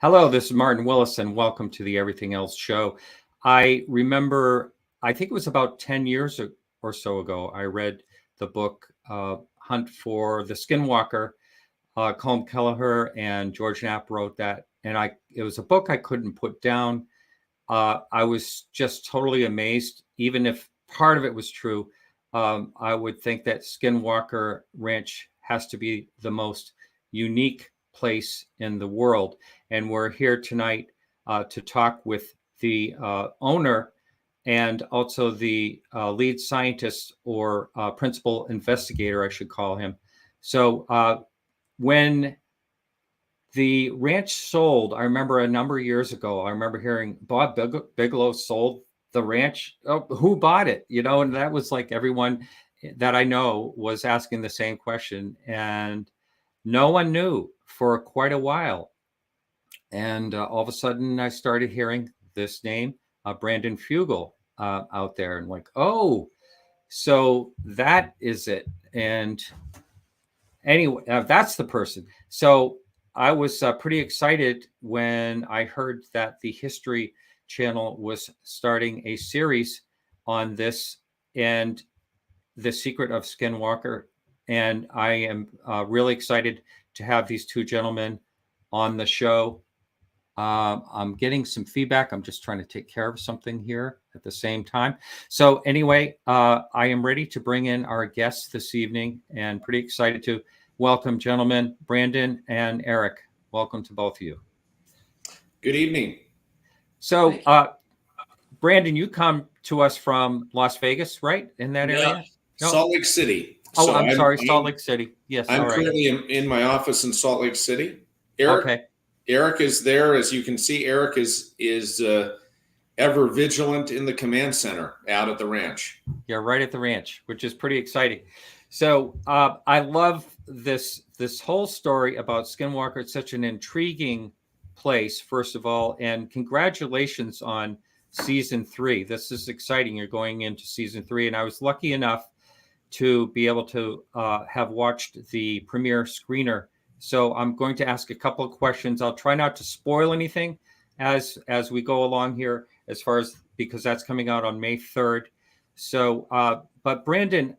Hello, this is Martin Willis, and welcome to the Everything Else Show. I remember, I think it was about 10 years or so ago, I read the book Hunt for the Skinwalker. Colm Kelleher and George Knapp wrote that, and it was a book I couldn't put down. I was just totally amazed, even if part of it was true. I would think that Skinwalker Ranch has to be the most unique place in the world. And we're here tonight to talk with the owner and also the lead scientist or principal investigator, I should call him. So when the ranch sold, I remember a number of years ago, I remember hearing Bob Bigelow sold the ranch. Oh, who bought it? And that was like everyone that I know was asking the same question. And no one knew for quite a while. And all of a sudden, I started hearing this name, Brandon Fugal, out there. And like, oh, so that is it. And anyway, that's the person. So I was pretty excited when I heard that the History Channel was starting a series on this and the secret of Skinwalker. And I am really excited to have these two gentlemen on the show. I'm getting some feedback. I'm just trying to take care of something here at the same time. So anyway, I am ready to bring in our guests this evening and pretty excited to welcome gentlemen, Brandon and Erik. Welcome to both of you. Good evening. So Brandon, you come to us from Las Vegas, right? In that area? No. Salt Lake City. Oh, so I'm sorry, Salt Lake City. Yes, I'm currently in my office in Salt Lake City. Erik is there. As you can see, Erik is ever vigilant in the command center out at the ranch. Yeah, right at the ranch, which is pretty exciting. So I love this whole story about Skinwalker. It's such an intriguing place, first of all, and congratulations on season 3. This is exciting. You're going into season 3, and I was lucky enough to be able to have watched the premiere screener. So I'm going to ask a couple of questions. I'll try not to spoil anything as we go along here, as far as, because that's coming out on May 3rd. So, but Brandon,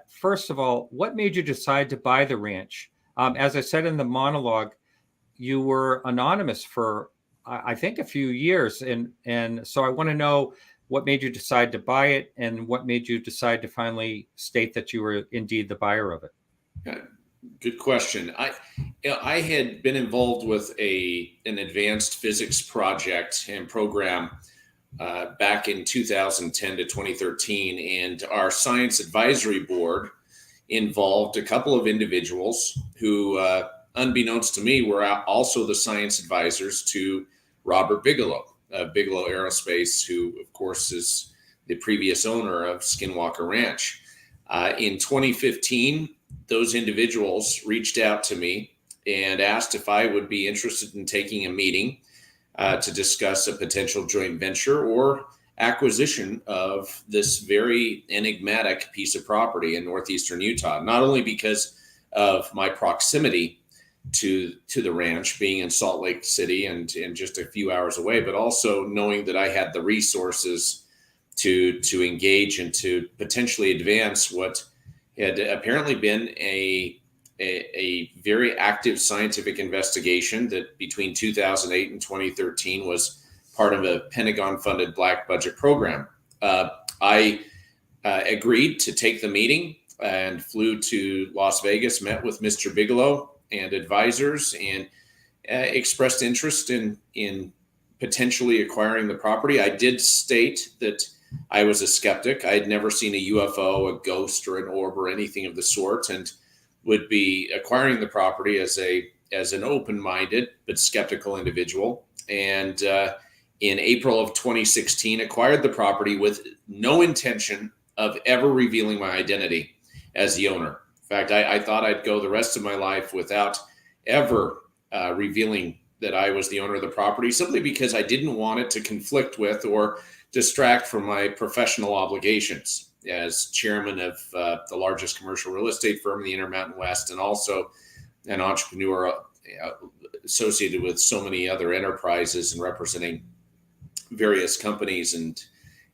first of all, what made you decide to buy the ranch? As I said in the monologue, you were anonymous for, I think, a few years. And so I want to know what made you decide to buy it and what made you decide to finally state that you were indeed the buyer of it. Good question. I had been involved with an advanced physics project and program back in 2010 to 2013, and our science advisory board involved a couple of individuals who, unbeknownst to me, were also the science advisors to Robert Bigelow, Bigelow Aerospace, who, of course, is the previous owner of Skinwalker Ranch. In 2015, those individuals reached out to me and asked if I would be interested in taking a meeting to discuss a potential joint venture or acquisition of this very enigmatic piece of property in northeastern Utah, not only because of my proximity to the ranch being in Salt Lake City and just a few hours away, but also knowing that I had the resources to engage and to potentially advance what had apparently been a very active scientific investigation that between 2008 and 2013 was part of a Pentagon-funded black budget program. I agreed to take the meeting and flew to Las Vegas, met with Mr. Bigelow and advisors, and expressed interest in potentially acquiring the property. I did state that I was a skeptic. I had never seen a UFO, a ghost, or an orb, or anything of the sort, and would be acquiring the property as an open-minded but skeptical individual. And in April of 2016, acquired the property with no intention of ever revealing my identity as the owner. In fact, I thought I'd go the rest of my life without ever revealing that I was the owner of the property, simply because I didn't want it to conflict with or distract from my professional obligations as chairman of the largest commercial real estate firm in the Intermountain West, and also an entrepreneur associated with so many other enterprises and representing various companies and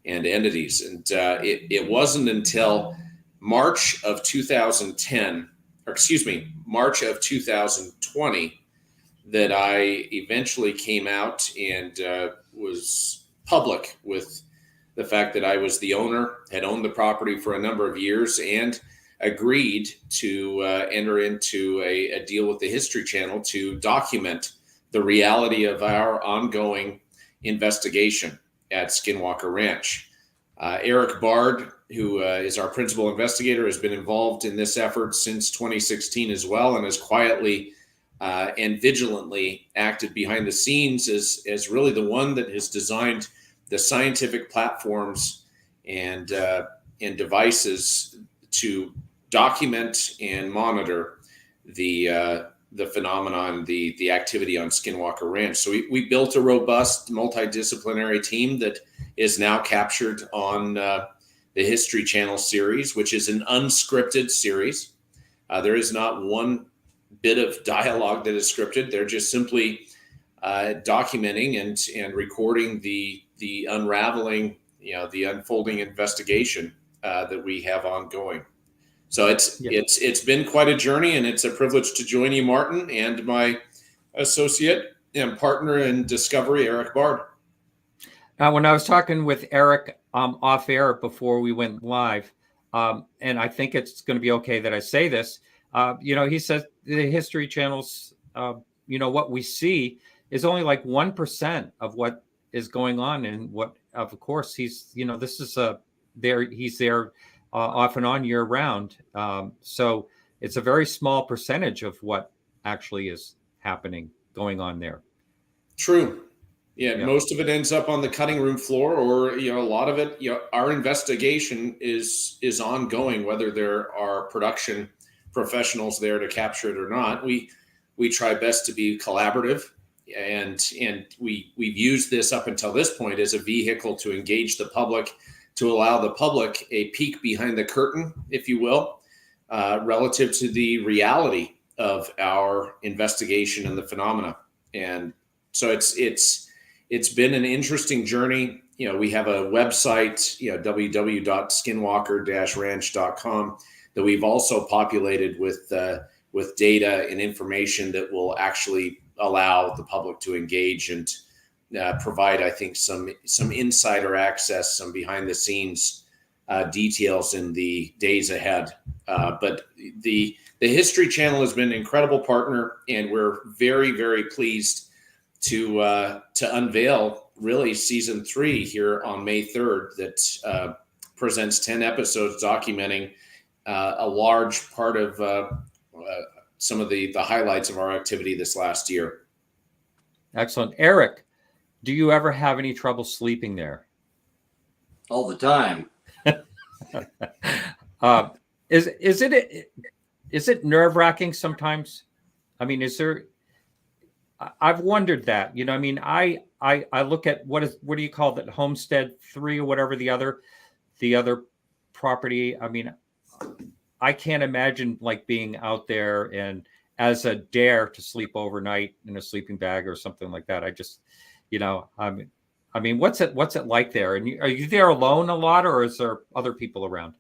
entities. And it wasn't until March of 2010, or excuse me, March of 2020, that I eventually came out and was public with the fact that I was the owner, had owned the property for a number of years, and agreed to enter into a deal with the History Channel to document the reality of our ongoing investigation at Skinwalker Ranch. Erik Bard, who is our principal investigator, has been involved in this effort since 2016 as well, and has quietly and vigilantly acted behind the scenes as really the one that has designed the scientific platforms and devices to document and monitor the phenomenon, the activity on Skinwalker Ranch. So we built a robust multidisciplinary team that is now captured on the History Channel series, which is an unscripted series. There is not one bit of dialogue that is scripted. They're just simply documenting and recording the unraveling, the unfolding investigation that we have ongoing. So it's been quite a journey, and it's a privilege to join you, Martin, and my associate and partner in discovery, Erik Bard. Now, when I was talking with Erik off air before we went live, and I think it's going to be okay that I say this, he says the History Channel's, what we see is only like 1% of what is going on, and what, of course, he's there off and on year round. So it's a very small percentage of what actually is happening, going on there. True. Yeah, most of it ends up on the cutting room floor, or a lot of it. Our investigation is ongoing, whether there are production professionals there to capture it or not. We try best to be collaborative, and we've used this up until this point as a vehicle to engage the public, to allow the public a peek behind the curtain, if you will, relative to the reality of our investigation and the phenomena. And so it's been an interesting journey. We have a website, www.skinwalker-ranch.com, that we've also populated with data and information that will actually allow the public to engage and provide, I think, some insider access, some behind the scenes details in the days ahead. But the History Channel has been an incredible partner, and we're very, very pleased to unveil really season 3 here on May 3rd, that presents 10 episodes documenting a large part of some of the highlights of our activity this last year. Excellent. Erik, do you ever have any trouble sleeping there? All the time. Is it nerve-wracking sometimes? I mean, I've wondered that. I look at what do you call that, Homestead 3 or whatever the other property. I mean, I can't imagine like being out there and as a dare to sleep overnight in a sleeping bag or something like that. I just, I mean, what's it like there? And are you there alone a lot, or is there other people around?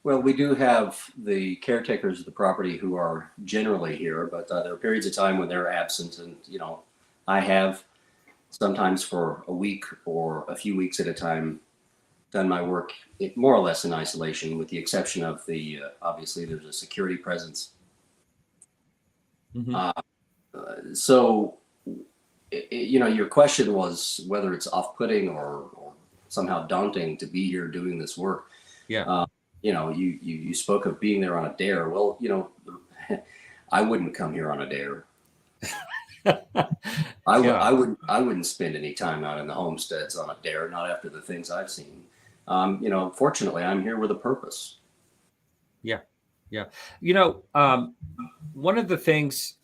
Well, we do have the caretakers of the property who are generally here, but there are periods of time when they're absent, and I have sometimes for a week or a few weeks at a time done my work more or less in isolation, with the exception of the obviously there's a security presence. Mm-hmm. So your question was whether it's off-putting or somehow daunting to be here doing this work. Yeah. You spoke of being there on a dare. Well, I wouldn't come here on a dare. I wouldn't spend any time out in the homesteads on a dare, not after the things I've seen. Fortunately, I'm here with a purpose. Yeah. One of the things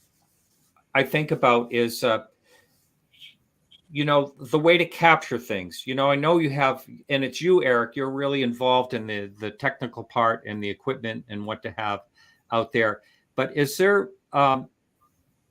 I think about is, the way to capture things. I know you have, and it's you, Erik, you're really involved in the technical part and the equipment and what to have out there. But is there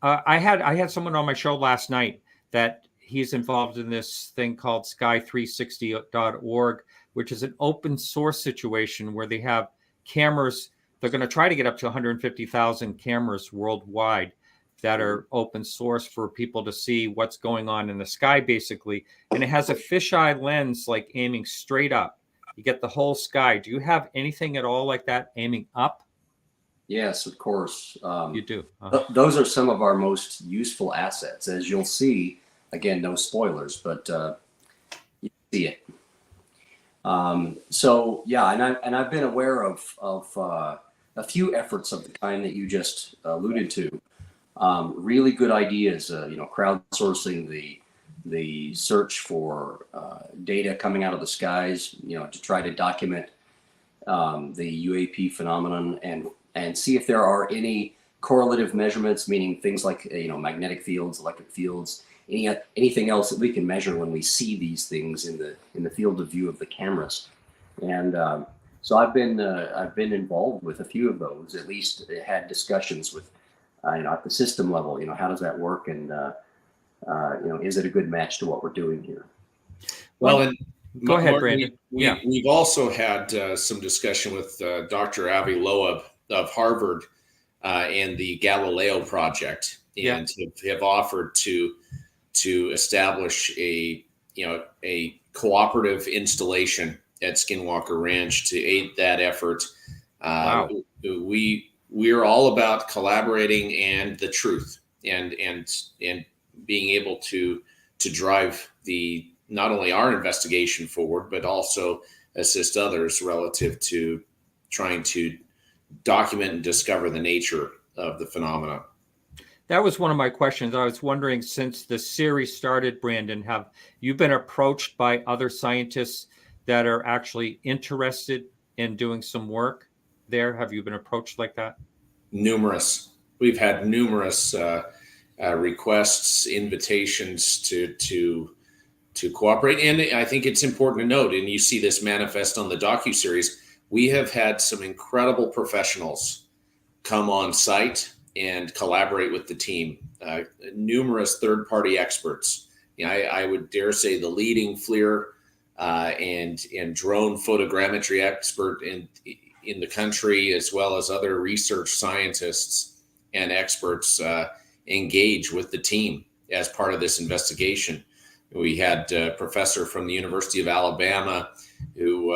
I had someone on my show last night that he's involved in this thing called sky360.org, which is an open source situation where they have cameras. They're going to try to get up to 150,000 cameras worldwide that are open source for people to see what's going on in the sky, basically. And it has a fisheye lens, like aiming straight up. You get the whole sky. Do you have anything at all like that aiming up? Yes, of course. You do. Those are some of our most useful assets, as you'll see. Again, no spoilers, but you see it. So yeah, and I've been aware of a few efforts of the kind that you just alluded to. Really good ideas, crowdsourcing the search for data coming out of the skies, to try to document the UAP phenomenon and see if there are any correlative measurements, meaning things like magnetic fields, electric fields, anything else that we can measure when we see these things in the field of view of the cameras. And so I've been involved with a few of those. At least had discussions with at the system level. How does that work, and is it a good match to what we're doing here? Well, and go ahead, Martin, Brandon. We've also had some discussion with Dr. Avi Loeb of Harvard and the Galileo project, and have offered to establish a cooperative installation at Skinwalker Ranch to aid that effort. Wow. We're all about collaborating and the truth, and being able to drive not only our investigation forward, but also assist others relative to trying to document and discover the nature of the phenomena. That was one of my questions. I was wondering, since the series started, Brandon, have you been approached by other scientists that are actually interested in doing some work there? Have you been approached like that? Numerous. We've had numerous requests, invitations to cooperate. And I think it's important to note, and you see this manifest on the docuseries, we have had some incredible professionals come on site and collaborate with the team. Numerous third-party experts. I would dare say the leading FLIR and drone photogrammetry expert in the country, as well as other research scientists and experts engage with the team as part of this investigation. We had a professor from the University of Alabama who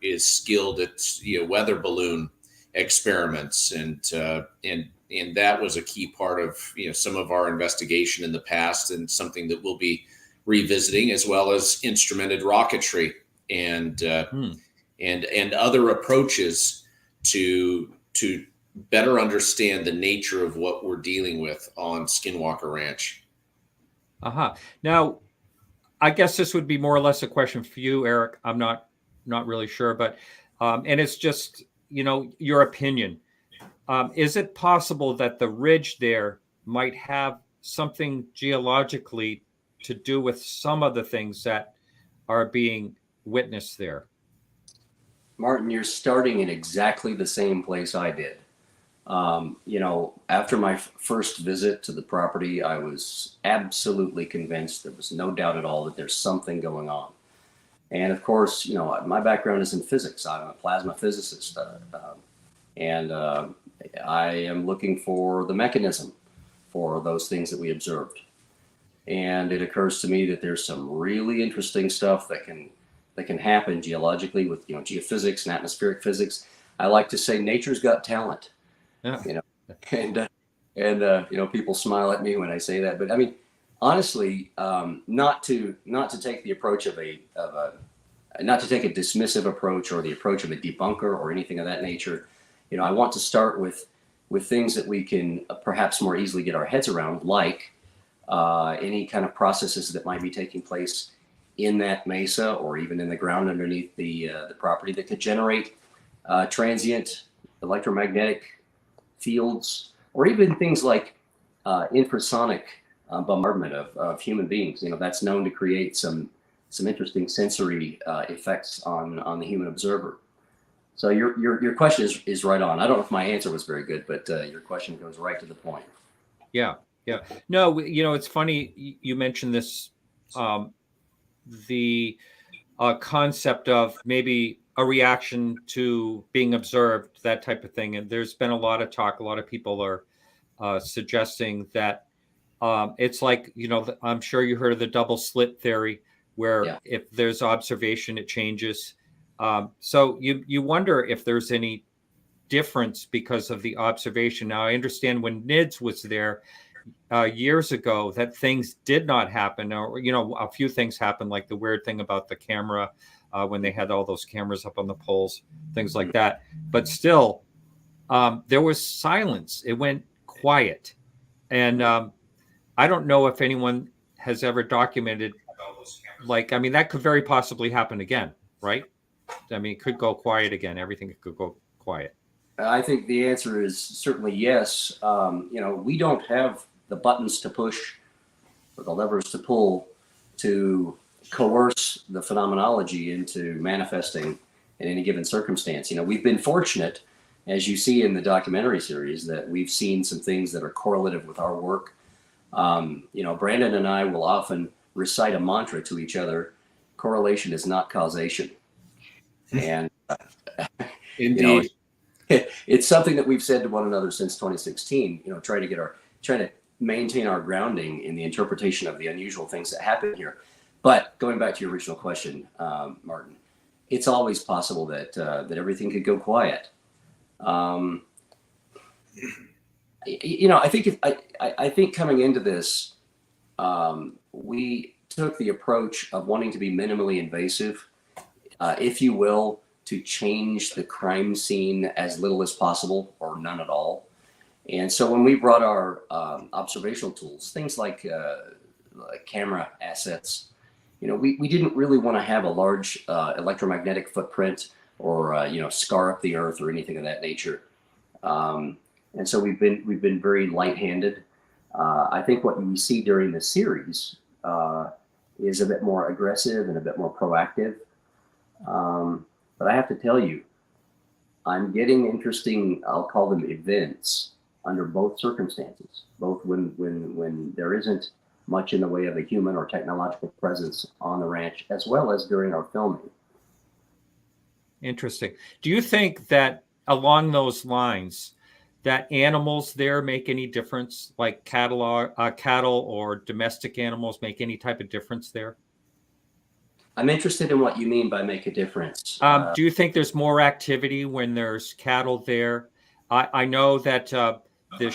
is skilled at weather balloon experiments, and that was a key part of some of our investigation in the past, and something that we'll be revisiting, as well as instrumented rocketry and other approaches to better understand the nature of what we're dealing with on Skinwalker Ranch. Now, I guess this would be more or less a question for you, Erik. I'm not really sure, but and it's just your opinion. Is it possible that the ridge there might have something geologically to do with some of the things that are being witnessed there? Martin, you're starting in exactly the same place I did. After my first visit to the property, I was absolutely convinced, there was no doubt at all, that there's something going on. And of course, my background is in physics. I'm a plasma physicist, and I am looking for the mechanism for those things that we observed. And it occurs to me that there's some really interesting stuff that can happen geologically with geophysics and atmospheric physics. I like to say nature's got talent. Yeah. And people smile at me when I say that, but I mean, honestly, not to take the approach not to take a dismissive approach or the approach of a debunker or anything of that nature. I want to start with things that we can perhaps more easily get our heads around, like any kind of processes that might be taking place in that mesa or even in the ground underneath the property that could generate transient electromagnetic fields, or even things like infrasonic bombardment of human beings. That's known to create some interesting sensory effects on the human observer. So your question is right on. I don't know if my answer was very good, but your question goes right to the point. Yeah. Yeah. No, it's funny you mentioned this, the concept of maybe a reaction to being observed, that type of thing. And there's been a lot of talk. A lot of people are suggesting that it's like, I'm sure you heard of the double slit theory, where if there's observation, it changes. So you wonder if there's any difference because of the observation. Now, I understand when NIDS was there years ago that things did not happen, or a few things happened, like the weird thing about the camera when they had all those cameras up on the poles, things like that. But still, there was silence. It went quiet, and I don't know if anyone has ever documented. That could very possibly happen again, right? It could go quiet again. Everything could go quiet. I think the answer is certainly yes. We don't have the buttons to push or the levers to pull to coerce the phenomenology into manifesting in any given circumstance. We've been fortunate, as you see in the documentary series, that we've seen some things that are correlative with our work. Brandon and I will often recite a mantra to each other: correlation is not causation. And Indeed. It's something that we've said to one another since 2016, trying to maintain our grounding in the interpretation of the unusual things that happen here. But going back to your original question, Martin, it's always possible that everything could go quiet. I think coming into this, we took the approach of wanting to be minimally invasive, if you will, to change the crime scene as little as possible or none at all. And so when we brought our observational tools, things like camera assets, we didn't really want to have a large electromagnetic footprint or scar up the earth or anything of that nature. And so we've been very light-handed. I think what you see during the series is a bit more aggressive and a bit more proactive. But I have to tell you, I'm getting interesting, I'll call them events, under both circumstances, both when there isn't much in the way of a human or technological presence on the ranch, as well as during our filming. Interesting. Do you think that along those lines, that animals there make any difference, like cattle or domestic animals make any type of difference there? I'm interested in what you mean by make a difference. Do you think there's more activity when there's cattle there? I know that the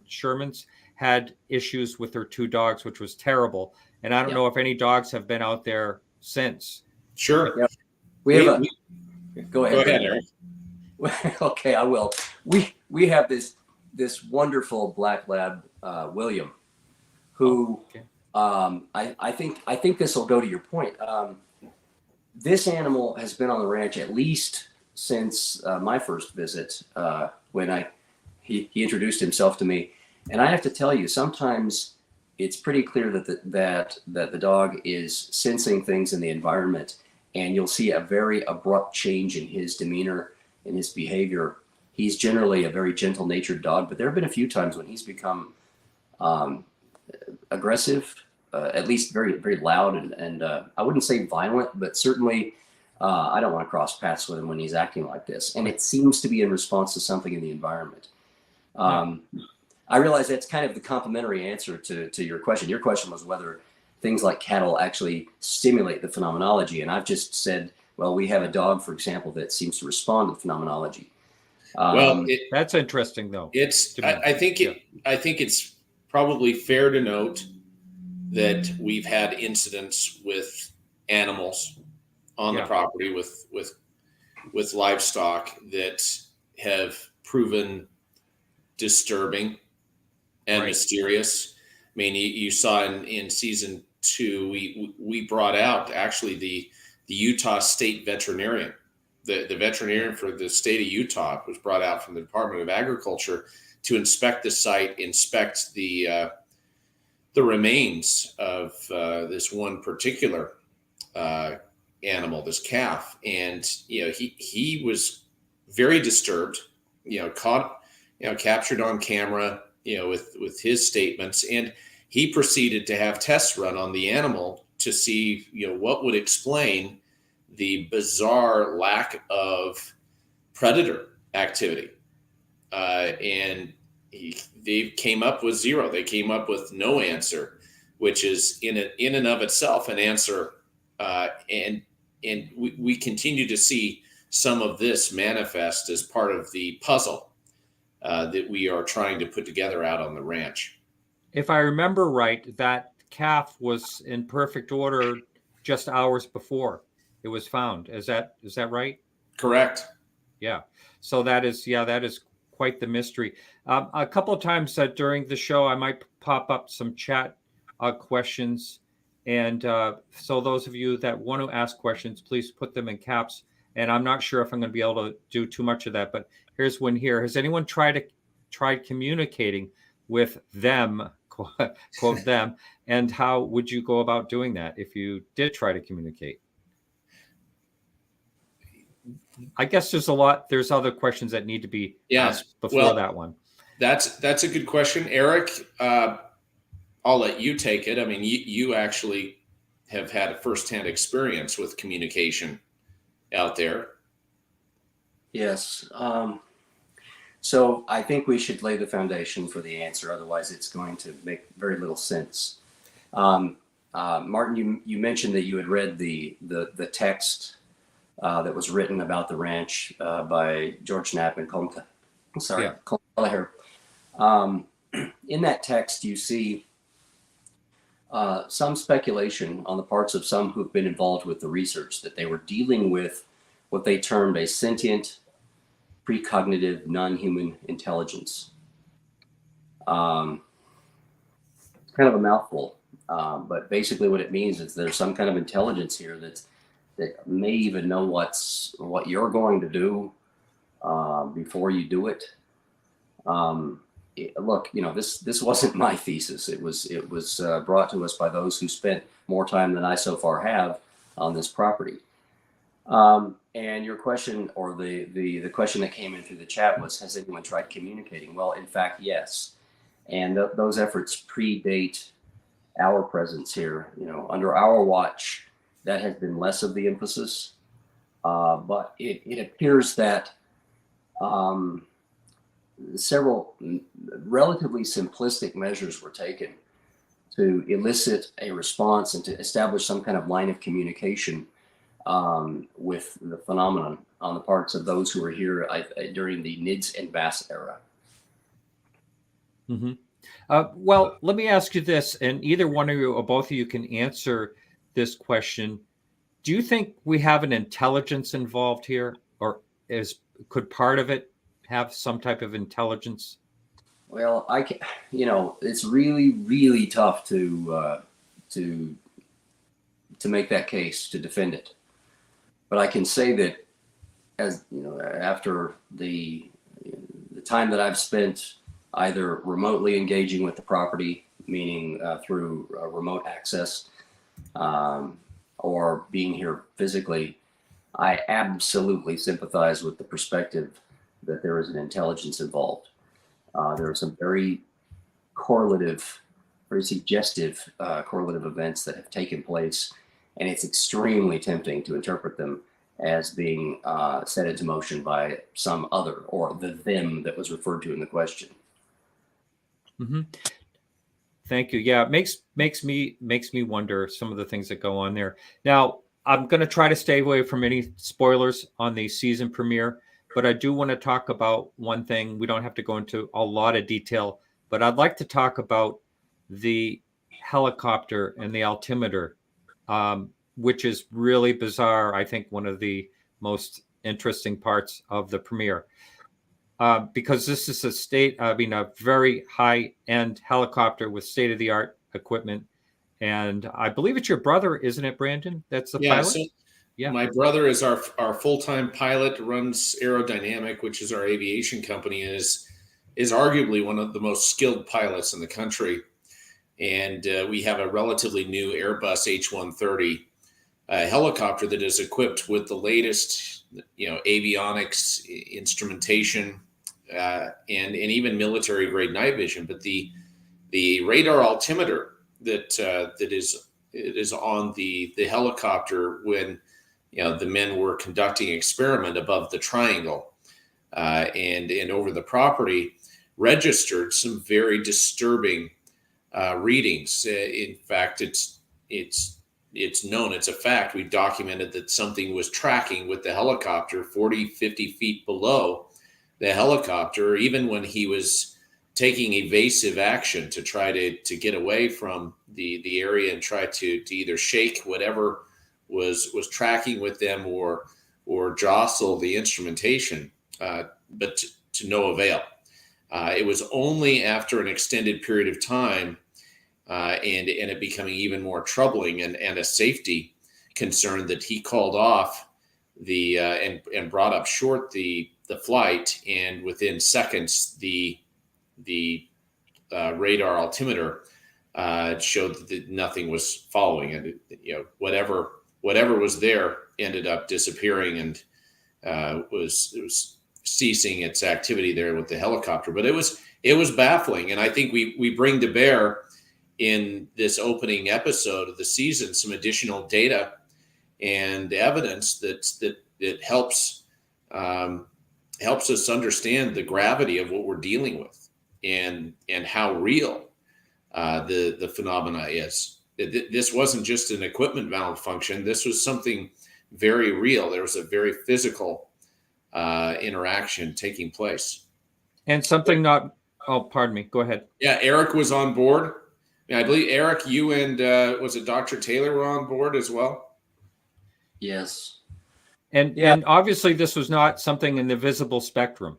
Shermans had issues with their two dogs, which was terrible. And I don't know if any dogs have been out there since. Sure. Yep. Go ahead, Eric. Okay, I will. We have this wonderful black lab, William, who I think this will go to your point. This animal has been on the ranch at least since my first visit, when he introduced himself to me. And I have to tell you, sometimes it's pretty clear that the dog is sensing things in the environment, and you'll see a very abrupt change in his demeanor, in his behavior. He's generally a very gentle-natured dog, but there have been a few times when he's become aggressive, at least very, very loud, and I wouldn't say violent, but certainly I don't want to cross paths with him when he's acting like this. And it seems to be in response to something in the environment. I realize that's kind of the complementary answer to your question. Your question was whether things like cattle actually stimulate the phenomenology. And I've just said, well, we have a dog, for example, that seems to respond to the phenomenology. That's interesting, though. I think it's probably fair to note that we've had incidents with animals on the property with livestock that have proven disturbing and mysterious. I mean, you saw in season 2, we brought out actually the Utah State veterinarian. The veterinarian for the state of Utah was brought out from the Department of Agriculture to inspect the site, inspect the remains of this one particular animal, this calf, and he was very disturbed. Captured on camera. with his statements, and he proceeded to have tests run on the animal to see, what would explain the bizarre lack of predator activity. And they came up with zero. They came up with no answer, which is in and of itself an answer. And we continue to see some of this manifest as part of the puzzle that we are trying to put together out on the ranch. If I remember right, that calf was in perfect order just hours before it was found. Is that right? Correct. Yeah. So that is quite the mystery. A couple of times during the show, I might pop up some chat questions. And so those of you that want to ask questions, please put them in caps. And I'm not sure if I'm going to be able to do too much of that, but here's one here. Has anyone tried communicating with them, quote them, and how would you go about doing that if you did try to communicate? I guess there's other questions that need to be asked before that one. That's a good question. Erik, I'll let you take it. I mean, you actually have had a firsthand experience with communication out there. Yes. So I think we should lay the foundation for the answer. Otherwise, it's going to make very little sense. Martin, you mentioned that you had read the text that was written about the ranch by George Knapp and Colin Kelleher. In that text, you see some speculation on the parts of some who've been involved with the research that they were dealing with what they termed a sentient, precognitive, non-human intelligence. It's kind of a mouthful, but basically what it means is there's some kind of intelligence here that may even know what you're going to do before you do it. Look, this wasn't my thesis. It was brought to us by those who spent more time than I so far have on this property. And your question, or the question that came in through the chat, was, has anyone tried communicating? Well, in fact, yes. And those efforts predate our presence here. Under our watch, that has been less of the emphasis. But it appears that several relatively simplistic measures were taken to elicit a response and to establish some kind of line of communication with the phenomenon on the parts of those who were here during the Nids and Bass era. Mm-hmm. Well, let me ask you this, and either one of you or both of you can answer this question. Do you think we have an intelligence involved here, or could part of it have some type of intelligence? Well, it's really, really tough to make that case, to defend it. But I can say that, as after the time that I've spent either remotely engaging with the property, meaning through remote access, or being here physically, I absolutely sympathize with the perspective that there is an intelligence involved. There are some very correlative, very suggestive correlative events that have taken place, and it's extremely tempting to interpret them as being set into motion by some other, or the them that was referred to in the question. Mm-hmm. Thank you. Yeah, it makes me wonder some of the things that go on there. Now, I'm going to try to stay away from any spoilers on the season premiere, but I do want to talk about one thing. We don't have to go into a lot of detail, but I'd like to talk about the helicopter and the altimeter, which is really bizarre. I think one of the most interesting parts of the premiere. Because this is a very high-end helicopter with state-of-the-art equipment. And I believe it's your brother, isn't it, Brandon? That's the pilot? So my brother is our full-time pilot, runs Aerodynamic, which is our aviation company, and is arguably one of the most skilled pilots in the country. And we have a relatively new Airbus H-130 helicopter that is equipped with the latest, avionics, instrumentation, and even military grade night vision. But the radar altimeter that is on the helicopter when the men were conducting experiment above the triangle and over the property registered some very disturbing readings. In fact, it's known, it's a fact. We documented that something was tracking with the helicopter 40, 50 feet below the helicopter, even when he was taking evasive action to try to get away from the area and try to either shake whatever was tracking with them or jostle the instrumentation, but to no avail. It was only after an extended period of time and it becoming even more troubling and a safety concern that he called off and brought up short the flight, and within seconds the radar altimeter showed that nothing was following, and whatever was there ended up disappearing and was ceasing its activity there with the helicopter. But it was baffling, and I think we bring to bear in this opening episode of the season some additional data and evidence that helps us understand the gravity of what we're dealing with and how real the phenomena is. This wasn't just an equipment malfunction. This was something very real. There was a very physical interaction taking place. And something not, oh, pardon me, go ahead. Yeah, Erik was on board. I believe, Erik, you and was it Dr. Taylor were on board as well? Yes. And obviously this was not something in the visible spectrum.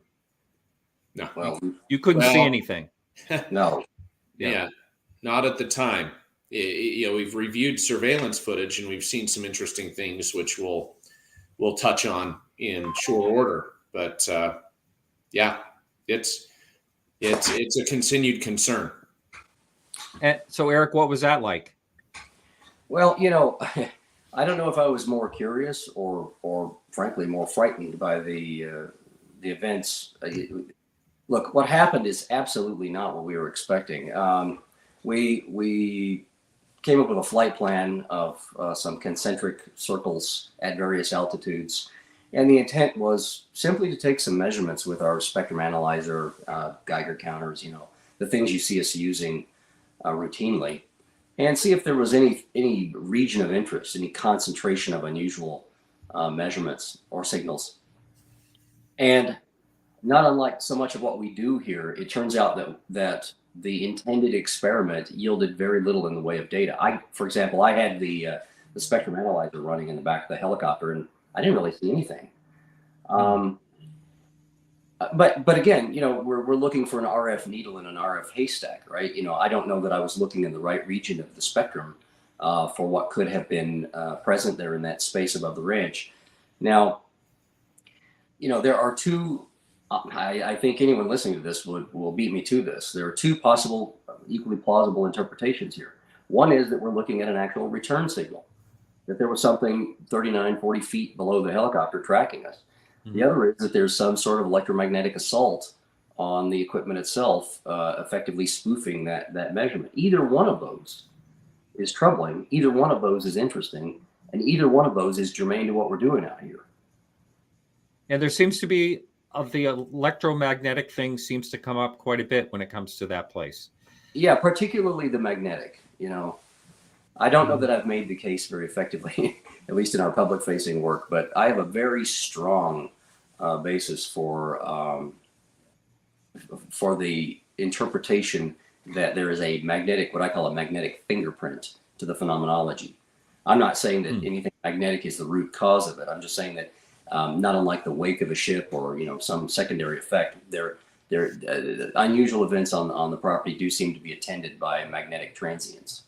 No. Well, you couldn't see anything. No. Yeah, not at the time. We've reviewed surveillance footage and we've seen some interesting things which we'll touch on in short order. But yeah, it's a continued concern. And so, Erik, what was that like? Well, I don't know if I was more curious or frankly more frightened by the events. Look, what happened is absolutely not what we were expecting. We came up with a flight plan of some concentric circles at various altitudes, and the intent was simply to take some measurements with our spectrum analyzer, Geiger counters, the things you see us using routinely, and see if there was any region of interest, any concentration of unusual measurements or signals. And not unlike so much of what we do here, it turns out that the intended experiment yielded very little in the way of data. For example, I had the spectrum analyzer running in the back of the helicopter, and I didn't really see anything. But again, we're looking for an RF needle in an RF haystack, right? I don't know that I was looking in the right region of the spectrum for what could have been present there in that space above the ranch. Now, there are two. I think anyone listening to this will beat me to this. There are two possible, equally plausible interpretations here. One is that we're looking at an actual return signal, that there was something 39, 40 feet below the helicopter tracking us. The other is that there's some sort of electromagnetic assault on the equipment itself, effectively spoofing that measurement. Either one of those is troubling. Either one of those is interesting. And either one of those is germane to what we're doing out here. And there seems to be, of the electromagnetic thing seems to come up quite a bit when it comes to that place. Yeah, particularly the magnetic. I don't know that I've made the case very effectively, at least in our public-facing work, but I have a very strong basis for the interpretation that there is a magnetic, what I call a magnetic fingerprint to the phenomenology. I'm not saying that anything magnetic is the root cause of it. I'm just saying that not unlike the wake of a ship or some secondary effect, there unusual events on the property do seem to be attended by magnetic transients.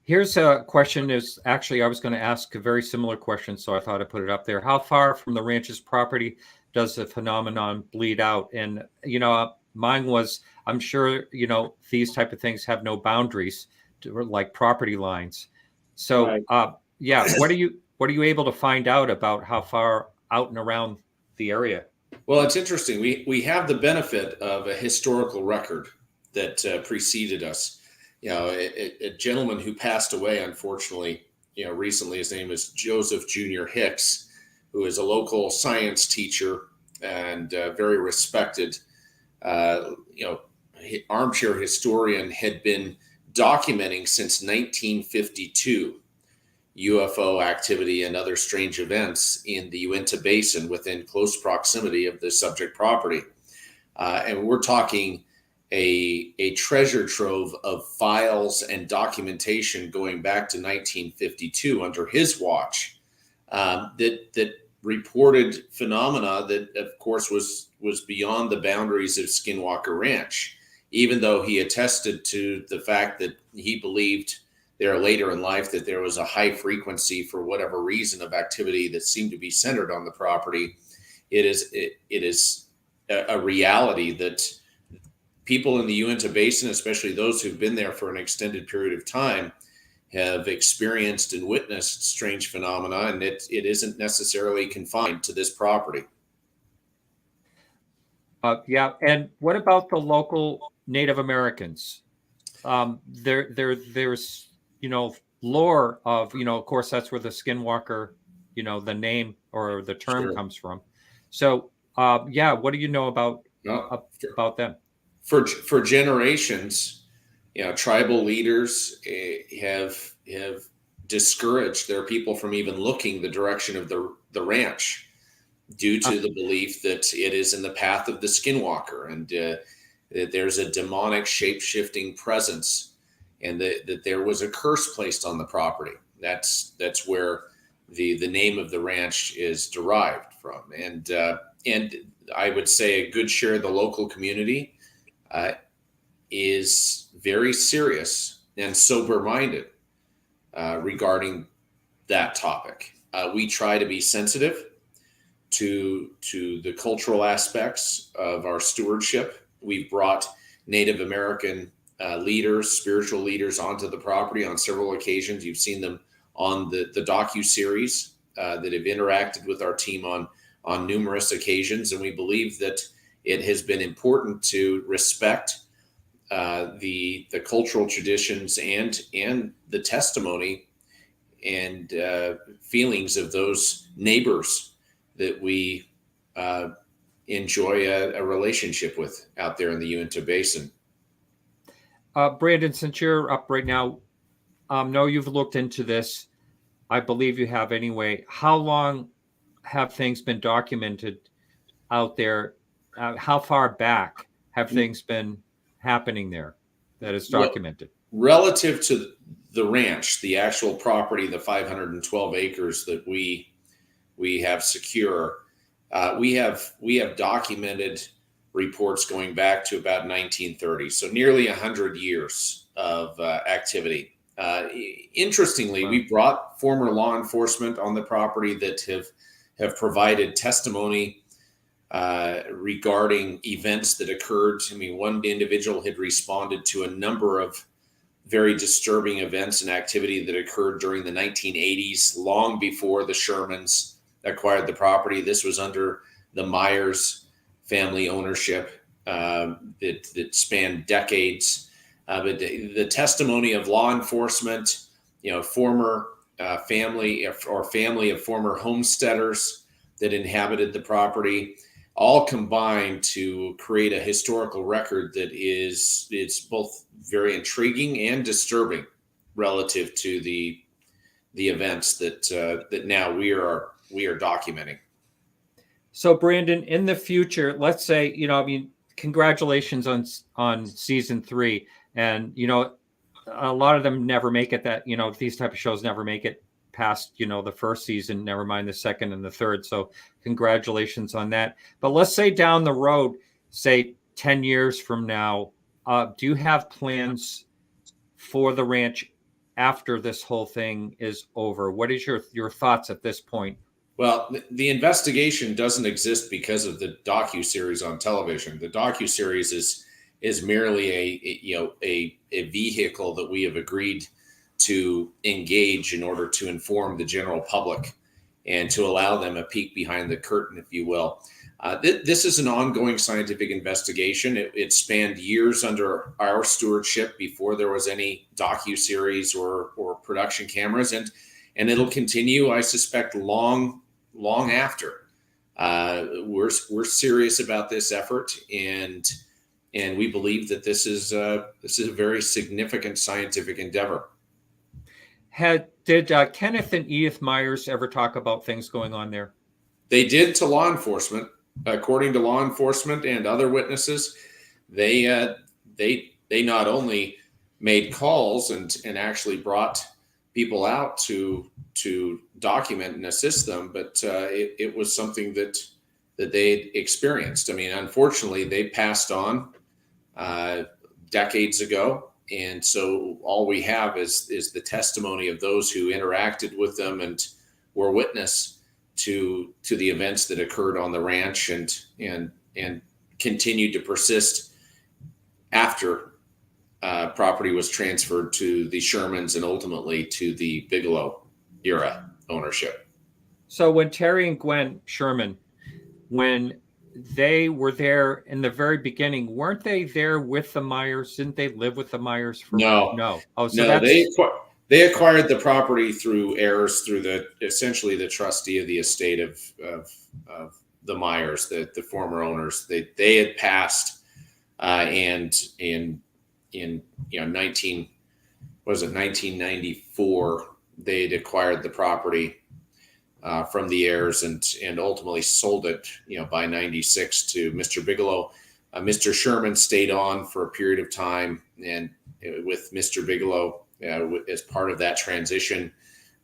Here's a question. Actually, I was going to ask a very similar question, so I thought I'd put it up there. How far from the ranch's property does the phenomenon bleed out? And, mine was, I'm sure, these type of things have no boundaries like property lines. So, right. What are you able to find out about how far out and around the area Well, it's interesting. We have the benefit of a historical record that preceded us. A gentleman who passed away, unfortunately, recently. His name is Joseph Jr. Hicks, who is a local science teacher and very respected. Armchair historian, had been documenting since 1952 UFO activity and other strange events in the Uinta Basin within close proximity of the subject property. And we're talking a treasure trove of files and documentation going back to 1952 under his watch, that reported phenomena that, of course, was beyond the boundaries of Skinwalker Ranch, even though he attested to the fact that he believed there later in life that there was a high frequency, for whatever reason, of activity that seemed to be centered on the property. It is a reality that people in the Uinta Basin, especially those who've been there for an extended period of time, have experienced and witnessed strange phenomena, and it isn't necessarily confined to this property. Yeah, and what about the local Native Americans? There's lore of, of course, that's where the Skinwalker, the name or the term comes from. So, what do you know about them? For generations, tribal leaders have discouraged their people from even looking the direction of the ranch, due to the belief that it is in the path of the Skinwalker, and that there's a demonic shape-shifting presence, and that there was a curse placed on the property. That's where the name of the ranch is derived from. And I would say a good share of the local community is very serious and sober-minded regarding that topic. We try to be sensitive to the cultural aspects of our stewardship. We've brought Native American leaders, spiritual leaders, onto the property on several occasions. You've seen them on the docu-series that have interacted with our team on numerous occasions, and we believe that it has been important to respect the cultural traditions and the testimony and feelings of those neighbors that we enjoy a relationship with out there in the Uinta Basin. Brandon, since you're up right now, know you've looked into this. I believe you have anyway. How long have things been documented out there? How far back have things been happening there that is documented? Relative to the ranch, the actual property, the 512 acres that we have secure, we have documented reports going back to about 1930, so nearly 100 years of activity. Interestingly, we brought former law enforcement on the property that have provided testimony regarding events that occurred. I mean, one individual had responded to a number of very disturbing events and activity that occurred during the 1980s, long before the Shermans acquired the property. This was under the Myers family ownership that spanned decades. But the testimony of law enforcement, former family of former homesteaders that inhabited the property, all combined to create a historical record that it's both very intriguing and disturbing relative to the events that now we are documenting. So, Brandon, in the future, let's say, congratulations on season 3. And, a lot of them never make it these type of shows never make it past, the first season, never mind the second and the third. So congratulations on that. But let's say down the road, say 10 years from now, do you have plans for the ranch after this whole thing is over? What is your thoughts at this point? Well, the investigation doesn't exist because of the docu-series on television. The docu-series is merely a vehicle that we have agreed to engage in order to inform the general public and to allow them a peek behind the curtain, if you will. This is an ongoing scientific investigation. It spanned years under our stewardship before there was any docuseries or production cameras, and it'll continue, I suspect, long after. We're serious about this effort, and we believe that this is a very significant scientific endeavor. Did Kenneth and Edith Myers ever talk about things going on there? They did to law enforcement. According to law enforcement and other witnesses, they not only made calls and actually brought people out to document and assist them, but it was something that they experienced. I mean, unfortunately, they passed on decades ago, and so all we have is the testimony of those who interacted with them and were witness to the events that occurred on the ranch and continued to persist after property was transferred to the Shermans and ultimately to the Bigelow era ownership. So when Terry and Gwen Sherman, when they were there in the very beginning, weren't they there with the Myers? Didn't they live with the Myers? No. Oh, so no. They acquired the property through heirs, through essentially the trustee of the estate of the Myers, the former owners. They had passed, and in 1994, they had acquired the property from the heirs and ultimately sold it, by 96 to Mr. Bigelow. Mr. Sherman stayed on for a period of time and with Mr. Bigelow as part of that transition,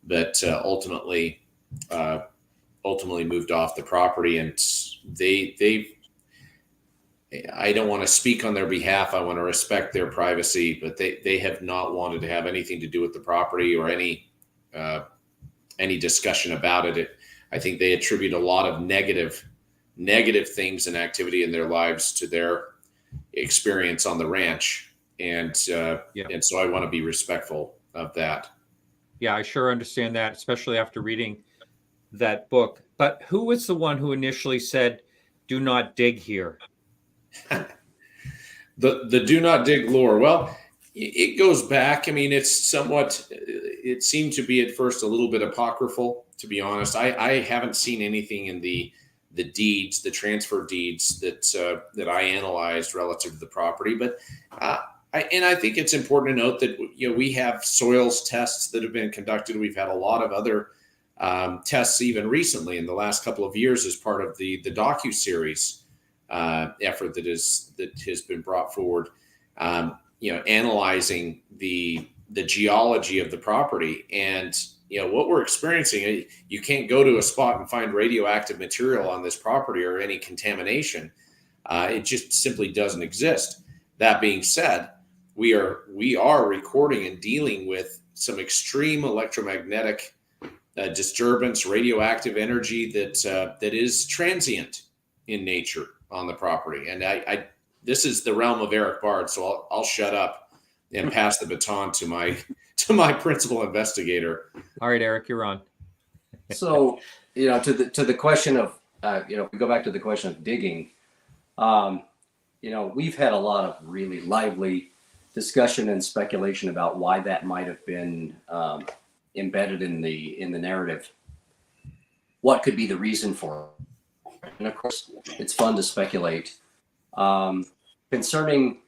but ultimately moved off the property. And I don't want to speak on their behalf. I want to respect their privacy, but they have not wanted to have anything to do with the property or any discussion about it. I think they attribute a lot of negative things and activity in their lives to their experience on the ranch. And so I want to be respectful of that. Yeah, I sure understand that, especially after reading that book. But who was the one who initially said, "Do not dig here"? The do not dig lore. Well, it goes back. I mean, it seemed to be at first a little bit apocryphal, to be honest. I haven't seen anything in the deeds, the transfer deeds that I analyzed relative to the property. But I think it's important to note that we have soils tests that have been conducted. We've had a lot of other tests even recently in the last couple of years as part of the docuseries effort that has been brought forward. Analyzing the geology of the property, and what we're experiencing. You can't go to a spot and find radioactive material on this property or any contamination. It just simply doesn't exist. That being said, we are recording and dealing with some extreme electromagnetic disturbance, radioactive energy that is transient in nature on the property. And this is the realm of Erik Bard, so I'll shut up and pass the baton to my principal investigator. All right, Erik, you're on. So, to the question of, if we go back to the question of digging, we've had a lot of really lively discussion and speculation about why that might have been embedded in the narrative. What could be the reason for it? And of course, it's fun to speculate. Concerning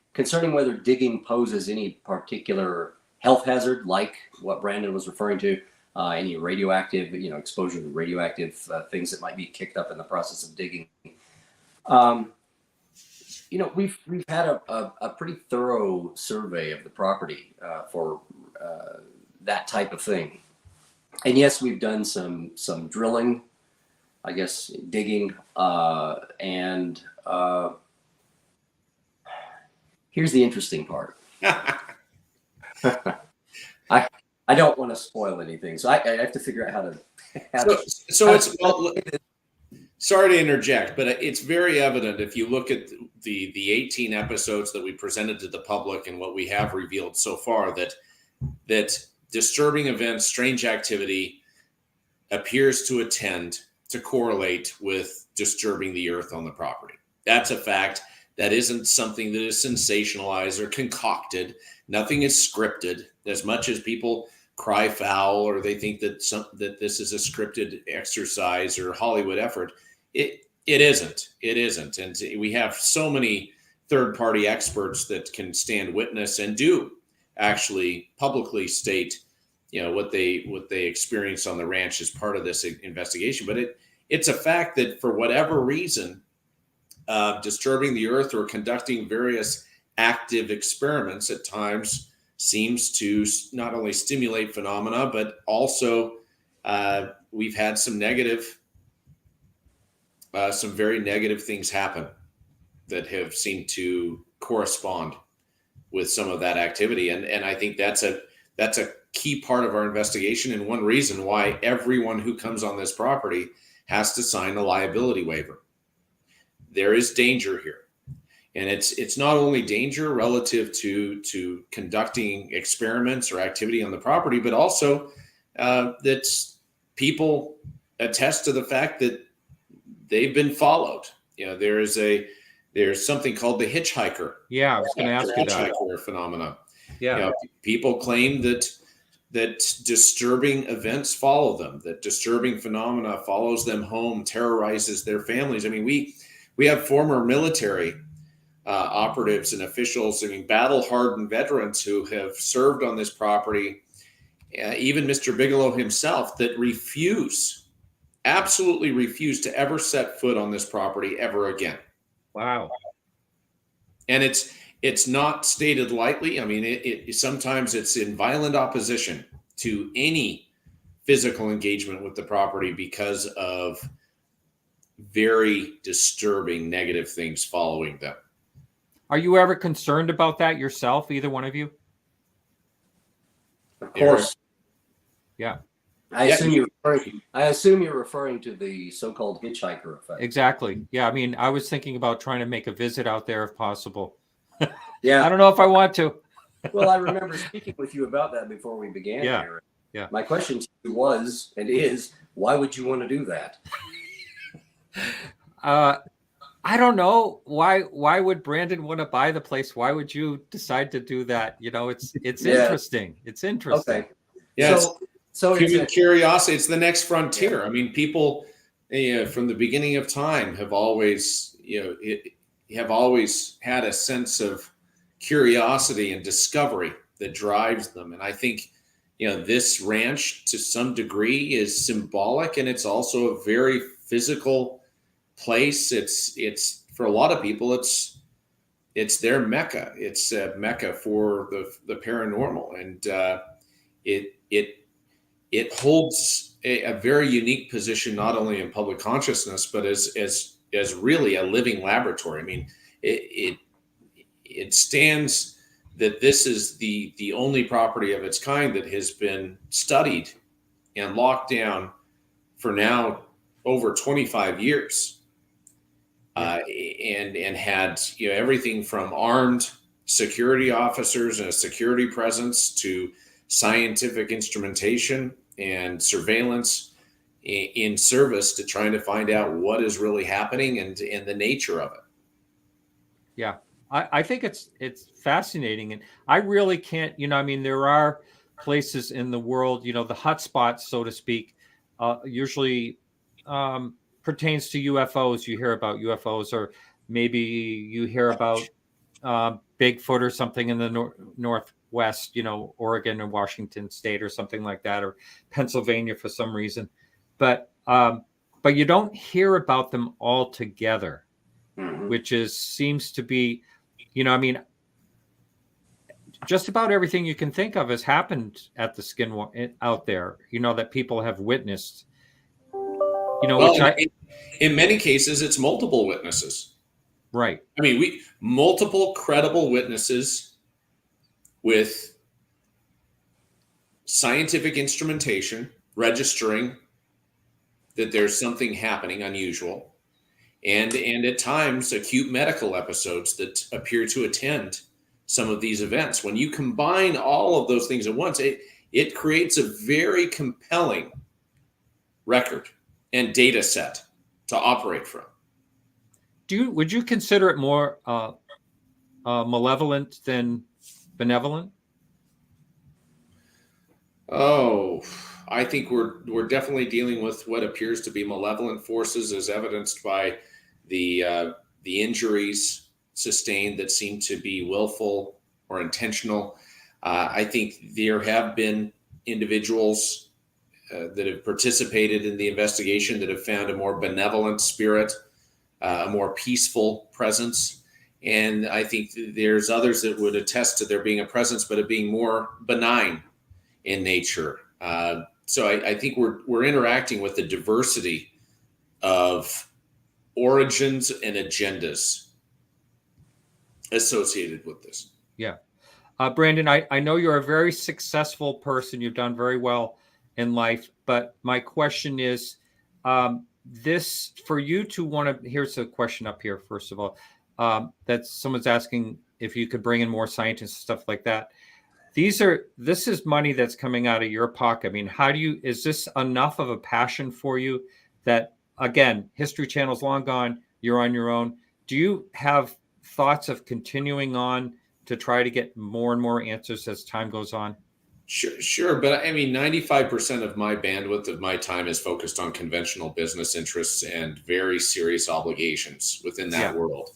whether digging poses any particular health hazard, like what Brandon was referring to, any radioactive, exposure to radioactive things that might be kicked up in the process of digging. We've had a pretty thorough survey of the property for that type of thing, and yes, we've done some drilling, I guess, digging, and here's the interesting part. I don't want to spoil anything, so I have to figure out how to. Sorry to interject, but it's very evident if you look at the 18 episodes that we presented to the public and what we have revealed so far, that disturbing events, strange activity, appears to attend to correlate with disturbing the earth on the property. That's a fact. That isn't something that is sensationalized or concocted. Nothing is scripted. As much as people cry foul or they think that that this is a scripted exercise or Hollywood effort, it isn't. It isn't. And we have so many third-party experts that can stand witness and do actually publicly state, what they experience on the ranch as part of this investigation. But it's a fact that for whatever reason, disturbing the earth or conducting various active experiments at times seems to not only stimulate phenomena, but also we've had some very negative things happen that have seemed to correspond with some of that activity. And I think that's a key part of our investigation, and one reason why everyone who comes on this property has to sign a liability waiver. There is danger here. And it's not only danger relative to conducting experiments or activity on the property, but also that people attest to the fact that they've been followed. There's something called the hitchhiker. Yeah, I was going to ask you that. Hitchhiker phenomena. Yeah. People claim that disturbing events follow them, that disturbing phenomena follows them home, terrorizes their families. I mean, we have former military operatives and officials, battle-hardened veterans who have served on this property, even Mr. Bigelow himself, that absolutely refuse to ever set foot on this property ever again. Wow. And it's not stated lightly. I mean, sometimes it's in violent opposition to any physical engagement with the property because of very disturbing negative things following them. Are you ever concerned about that yourself, either one of you? Of course. Yeah. I assume you're referring to the so-called hitchhiker effect. Exactly. Yeah. I mean, I was thinking about trying to make a visit out there if possible. Yeah. I don't know if I want to. Well, I remember speaking with you about that before we began here. Yeah. My question to you was and is, why would you want to do that? I don't know. Why would Brandon want to buy the place? Why would you decide to do that? It's interesting. It's interesting. Okay. Yeah. So human curiosity, it's the next frontier. Yeah. I mean, people from the beginning of time have always, had a sense of curiosity and discovery that drives them. And I think, this ranch to some degree is symbolic, and it's also a very physical place. It's for a lot of people, it's their Mecca. It's a Mecca for the paranormal. And it holds a very unique position, not only in public consciousness, but as really a living laboratory. I mean, it stands that this is the only property of its kind that has been studied and locked down for now over 25 years. And had everything from armed security officers and a security presence to scientific instrumentation and surveillance in service to trying to find out what is really happening and the nature of it. Yeah, I think it's fascinating, and I really can't. There are places in the world, the hotspots, so to speak, usually pertains to UFOs. You hear about UFOs, or maybe you hear about Bigfoot or something in the Northwest, Oregon or Washington State or something like that, or Pennsylvania for some reason. But you don't hear about them all together, which seems to be, just about everything you can think of has happened at the Skinwalker out there, that people have witnessed. In many cases, it's multiple witnesses. Right. I mean, multiple credible witnesses with scientific instrumentation registering that there's something happening unusual, and at times acute medical episodes that appear to attend some of these events. When you combine all of those things at once, it creates a very compelling record and data set to operate from. Would you consider it more malevolent than benevolent? Oh, I think we're definitely dealing with what appears to be malevolent forces, as evidenced by the injuries sustained that seem to be willful or intentional. I think there have been individuals that have participated in the investigation that have found a more benevolent spirit, a more peaceful presence. And I think there's others that would attest to there being a presence, but it being more benign in nature. So I think we're interacting with the diversity of origins and agendas associated with this. Yeah. Brandon, I know you're a very successful person. You've done very well in life. But my question is, this for you to want to, here's a question up here, first of all, that someone's asking if you could bring in more scientists and stuff like that. This is money that's coming out of your pocket. I mean, is this enough of a passion for you that, again, History Channel's long gone, you're on your own. Do you have thoughts of continuing on to try to get more and more answers as time goes on? Sure. But I mean, 95% of my bandwidth of my time is focused on conventional business interests and very serious obligations within that world.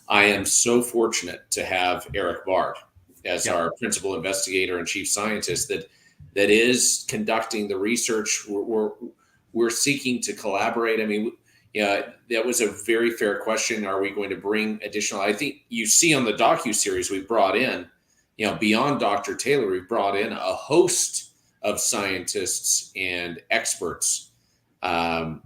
I am so fortunate to have Erik Bard as our principal investigator and chief scientist that is conducting the research. We're seeking to collaborate. I mean, that was a very fair question. Are we going to bring additional? I think you see on the docuseries we brought in, beyond Dr. Taylor, we've brought in a host of scientists and experts that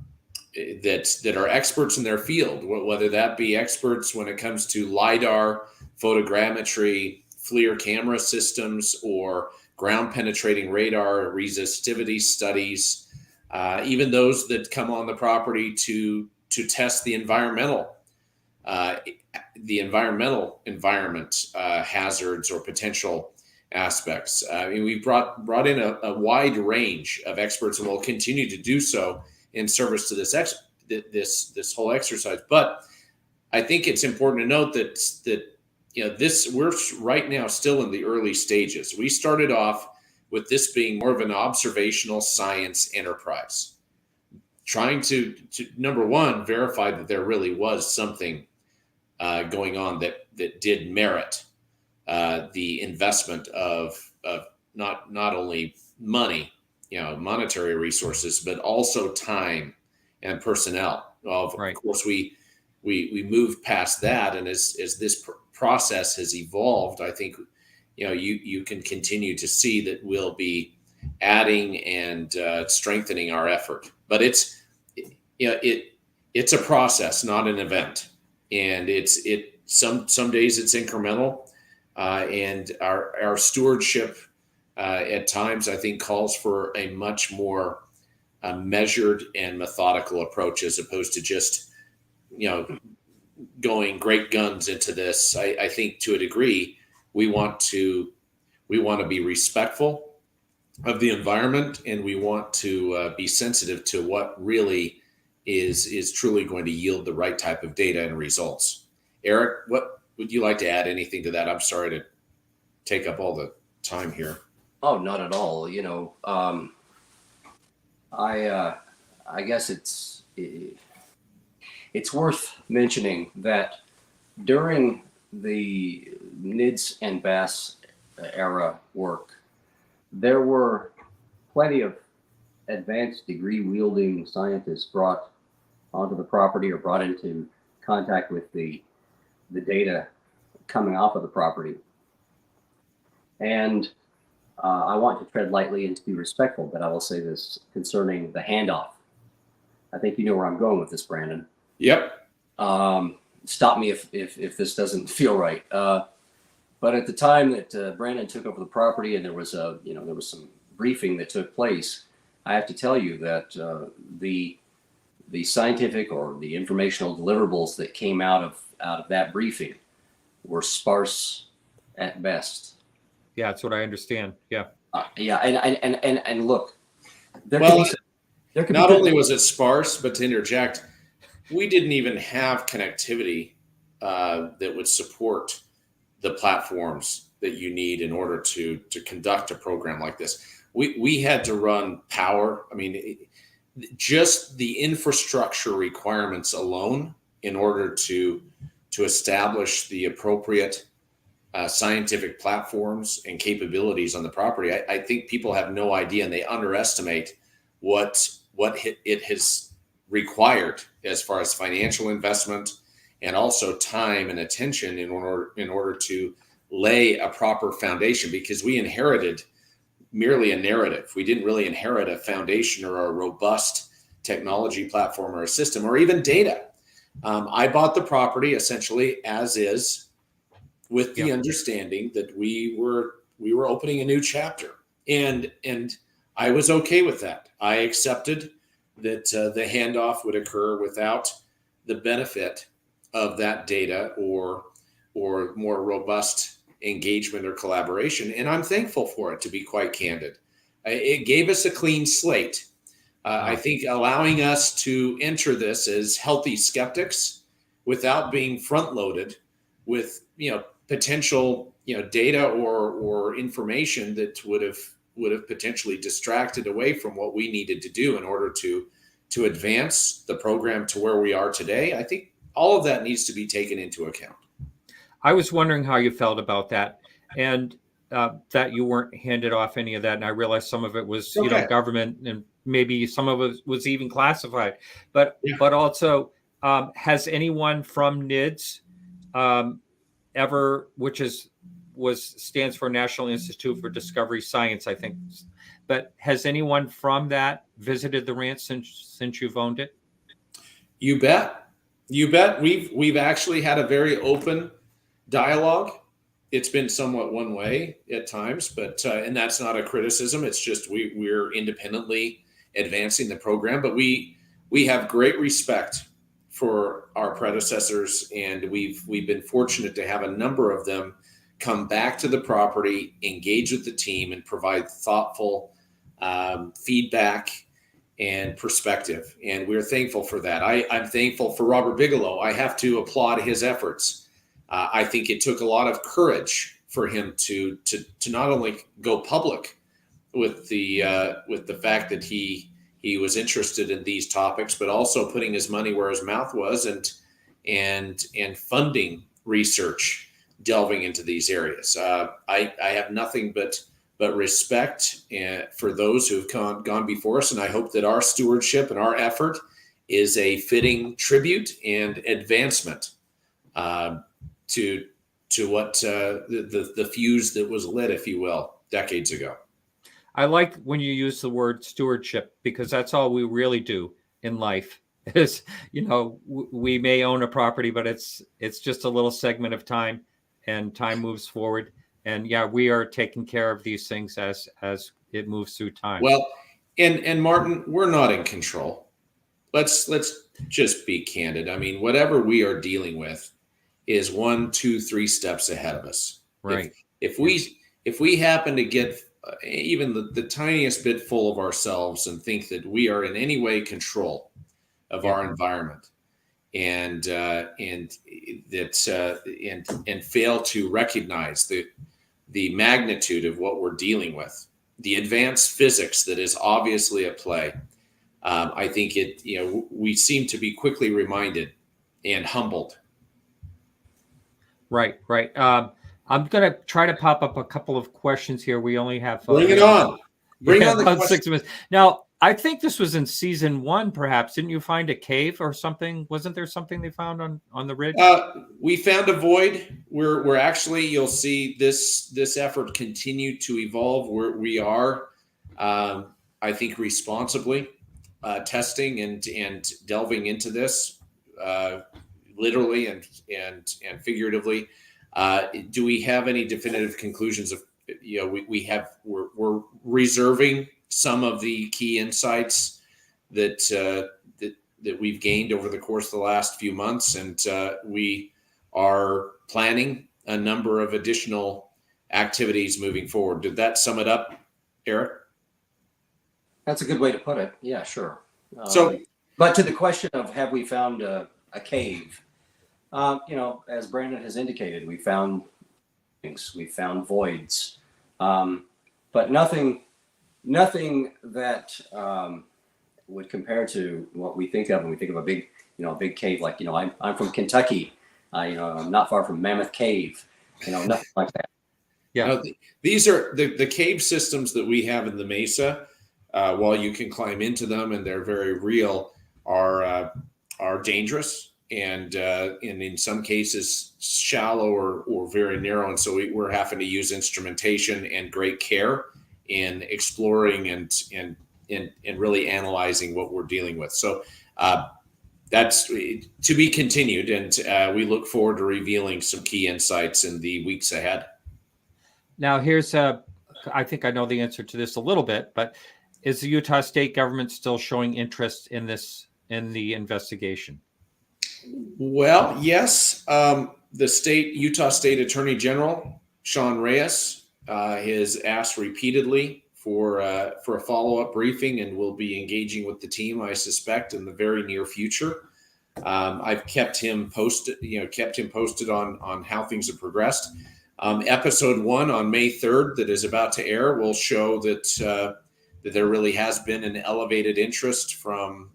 are experts in their field, whether that be experts when it comes to LiDAR, photogrammetry, FLIR camera systems, or ground penetrating radar resistivity studies, even those that come on the property to test the environmental environment hazards or potential aspects. I mean, we've brought in a wide range of experts, and will continue to do so in service to this whole exercise. But I think it's important to note that we're right now still in the early stages. We started off with this being more of an observational science enterprise, trying to number one, verify that there really was something going on that did merit the investment of not only money, monetary resources, but also time and personnel. Of course, we moved past that, and as this process has evolved, I think you can continue to see that we'll be adding and strengthening our effort. But it's a process, not an event, and some days it's incremental, and our stewardship at times I think calls for a much more measured and methodical approach, as opposed to just going great guns into this. I think to a degree we want to be respectful of the environment, and we want to be sensitive to what really is truly going to yield the right type of data and results. Erik, what would you like to add anything to that? I'm sorry to take up all the time here. Oh, not at all. I guess it's worth mentioning that during the NIDS and BAS era work, there were plenty of advanced degree wielding scientists brought onto the property or brought into contact with the data coming off of the property. And I want to tread lightly and to be respectful, but I will say this concerning the handoff. I think you know where I'm going with this, Brandon. Yep. Stop me if this doesn't feel right. But at the time that Brandon took over the property, and there was some briefing that took place, I have to tell you that the scientific or the informational deliverables that came out of that briefing were sparse at best. Yeah, that's what I understand. Yeah. And look, there There could Not be only was it sparse, but to interject, we didn't even have connectivity that would support the platforms that you need in order to conduct a program like this. We had to run power. I mean, just the infrastructure requirements alone in order to establish the appropriate scientific platforms and capabilities on the property. I think people have no idea, and they underestimate what it has required as far as financial investment and also time and attention in order to lay a proper foundation, because we inherited merely a narrative. We didn't really inherit a foundation or a robust technology platform or a system or even data. I bought the property essentially as is, with the understanding that we were opening a new chapter, and I was okay with that. I accepted that the handoff would occur without the benefit of that data or more robust engagement or collaboration, and I'm thankful for it, to be quite candid. It gave us a clean slate. I think allowing us to enter this as healthy skeptics without being front-loaded with potential data or information that would have potentially distracted away from what we needed to do in order to advance the program to where we are today. I think all of that needs to be taken into account. I was wondering how you felt about that, and that you weren't handed off any of that. And I realized some of it was, government, and maybe some of it was even classified. But also, has anyone from NIDS ever, which stands for National Institute for Discovery Science, I think, but has anyone from that visited the ranch since you've owned it? You bet. We've actually had a very open dialogue. It's been somewhat one way at times, but and that's not a criticism. It's just we're independently advancing the program, but we have great respect for our predecessors, and we've been fortunate to have a number of them come back to the property, engage with the team, and provide thoughtful feedback and perspective. And we're thankful for that. I'm thankful for Robert Bigelow. I have to applaud his efforts. I think it took a lot of courage for him to not only go public with the fact that he was interested in these topics, but also putting his money where his mouth was and funding research delving into these areas. I have nothing but respect for those who have gone before us, and I hope that our stewardship and our effort is a fitting tribute and advancement to what the fuse that was lit, if you will, decades ago. I like when you use the word stewardship, because that's all we really do in life. Is we may own a property, but it's just a little segment of time, and time moves forward. And we are taking care of these things as it moves through time. Well, and Martin, we're not in control. Let's just be candid. I mean, whatever we are dealing with is 1, 2, 3 steps ahead of us. Right. If we happen to get even the tiniest bit full of ourselves and think that we are in any way control of our environment, and fail to recognize the magnitude of what we're dealing with, the advanced physics that is obviously at play, I think we seem to be quickly reminded and humbled. Right. I'm going to try to pop up a couple of questions here. We only have... Bring it on. Bring on the about question. 6 minutes. Now, I think this was in season 1, perhaps. Didn't you find a cave or something? Wasn't there something they found on the ridge? We found a void. We're actually, you'll see this effort continue to evolve. We are, I think, responsibly testing and delving into this, literally and figuratively. Do we have any definitive conclusions of, we're reserving some of the key insights that we've gained over the course of the last few months, and we are planning a number of additional activities moving forward. Did that sum it up, Erik? That's a good way to put it. Yeah, sure. So, But to the question of have we found a cave, as Brandon has indicated, we found things, we found voids, but nothing that would compare to what we think of when we think of a big cave. Like, I'm from Kentucky, I'm not far from Mammoth Cave, nothing like that. Yeah. These are the cave systems that we have in the Mesa. While you can climb into them and they're very real, are dangerous and in some cases shallow or very narrow. And so we're having to use instrumentation and great care in exploring and really analyzing what we're dealing with. So that's to be continued, and we look forward to revealing some key insights in the weeks ahead. Now, I think I know the answer to this a little bit, but is the Utah state government still showing interest in the investigation? Well, yes. The Utah State Attorney General, Sean Reyes, has asked repeatedly for a follow-up briefing, and will be engaging with the team, I suspect, in the very near future. I've kept him posted, on how things have progressed. Episode 1 on May 3rd that is about to air will show that there really has been an elevated interest from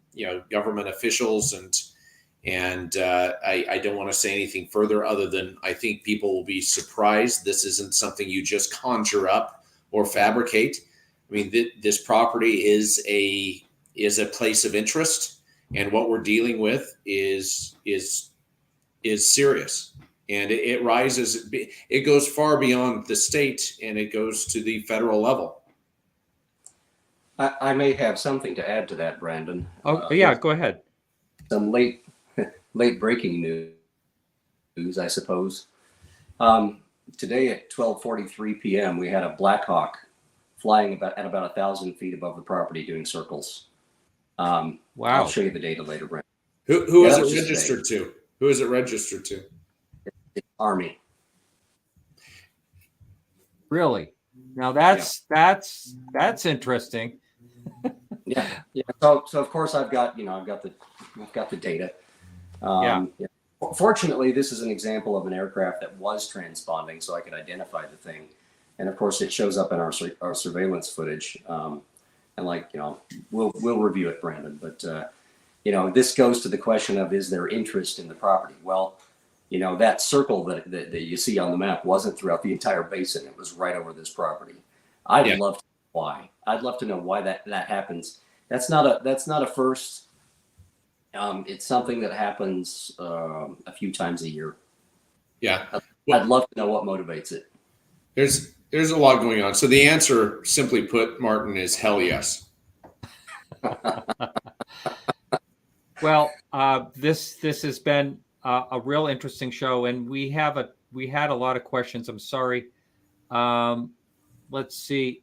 government officials, and I don't want to say anything further other than I think people will be surprised. This isn't something you just conjure up or fabricate. I mean, this property is a place of interest, and what we're dealing with is serious. And it rises, it goes far beyond the state, and it goes to the federal level. I may have something to add to that, Brandon. Oh, yeah, go ahead. Some late breaking news, I suppose. Today at 12:43 p.m., we had a Black Hawk flying at about 1,000 feet above the property doing circles. Wow. I'll show you the data later, Brandon. Who is it registered to? Who is it registered to? It's Army. Really? Now that's interesting. Yeah. So of course I've got the data. Yeah. Fortunately, this is an example of an aircraft that was transponding, so I could identify the thing. And of course, it shows up in our surveillance footage. And we'll review it, Brandon. But this goes to the question of, is there interest in the property? Well, that circle that you see on the map wasn't throughout the entire basin. It was right over this property. I'd love to know why. I'd love to know why that happens. That's not a first. It's something that happens a few times a year. Yeah. I'd love to know what motivates it. There's a lot going on. So the answer, simply put, Martin, is hell yes. Well, this has been a real interesting show, and we had a lot of questions. I'm sorry. Let's see.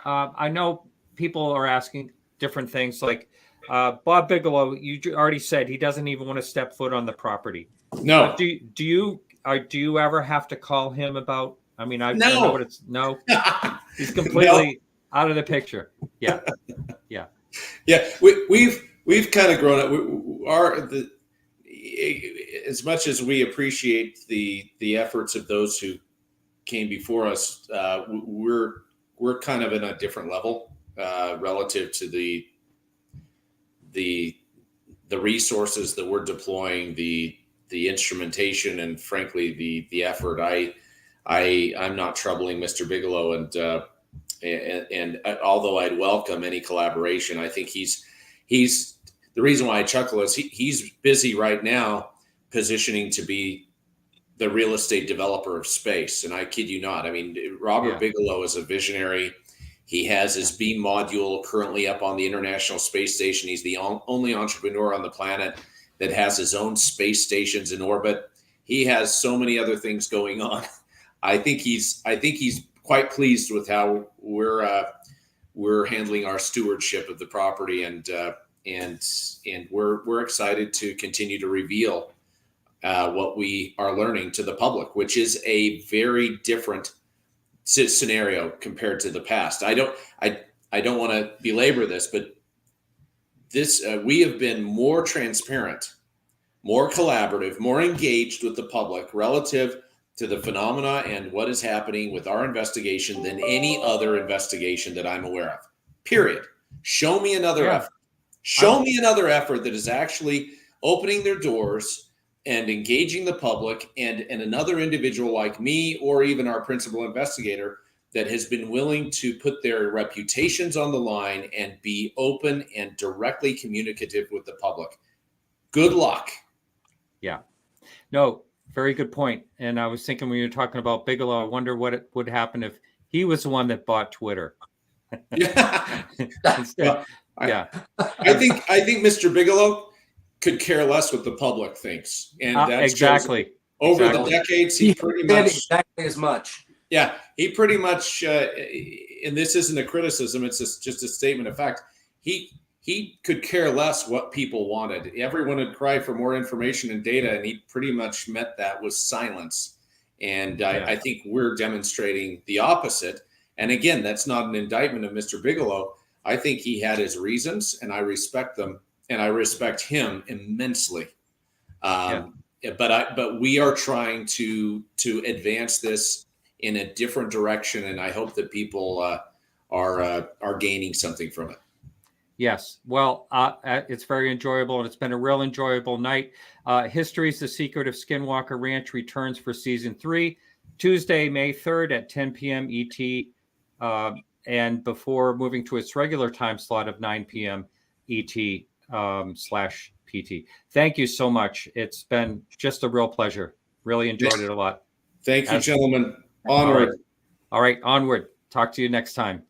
I know people are asking different things, like Bob Bigelow. You already said he doesn't even want to step foot on the property. No. Do you ever have to call him about? I mean, I no. know what it's no. He's completely out of the picture. Yeah. Yeah. We've kind of grown up. As much as we appreciate the efforts of those who came before us, we're kind of in a different level relative to the resources that we're deploying, the instrumentation, and frankly the effort. I'm not troubling Mr. Bigelow, and although I'd welcome any collaboration, I think he's the reason why I chuckle is he's busy right now positioning to be the real estate developer of space. And I kid you not. I mean, Robert Bigelow is a visionary. He has his beam module currently up on the International Space Station. He's the only entrepreneur on the planet that has his own space stations in orbit. He has so many other things going on. I think he's quite pleased with how we're handling our stewardship of the property, and we're excited to continue to reveal what we are learning to the public, which is a very different scenario compared to the past. I don't want to belabor this, but we have been more transparent, more collaborative, more engaged with the public relative to the phenomena and what is happening with our investigation than any other investigation that I'm aware of. Period. Show me another effort. Show me another effort that is actually opening their doors and engaging the public, and another individual like me or even our principal investigator that has been willing to put their reputations on the line and be open and directly communicative with the public. Good luck. Yeah. No, very good point. And I was thinking when you were talking about Bigelow, I wonder what would happen if he was the one that bought Twitter. Yeah. Instead, I think Mr. Bigelow could care less what the public thinks. And that's exactly. Over the decades, he pretty much exactly as much. Yeah, he pretty much, and this isn't a criticism, it's just a statement of fact. He could care less what people wanted. Everyone would cry for more information and data, and he pretty much met that with silence. And I think we're demonstrating the opposite. And again, that's not an indictment of Mr. Bigelow. I think he had his reasons, and I respect them, and I respect him immensely. But we are trying to advance this in a different direction, and I hope that people are gaining something from it. Yes. Well, it's very enjoyable, and it's been a real enjoyable night. History's the Secret of Skinwalker Ranch returns for season 3, Tuesday, May 3rd at 10 p.m. ET, and before moving to its regular time slot of 9 p.m. ET /PT. Thank you so much. It's been just a real pleasure. Really enjoyed it a lot. Thank you, gentlemen. Onward. All right. Onward. Talk to you next time.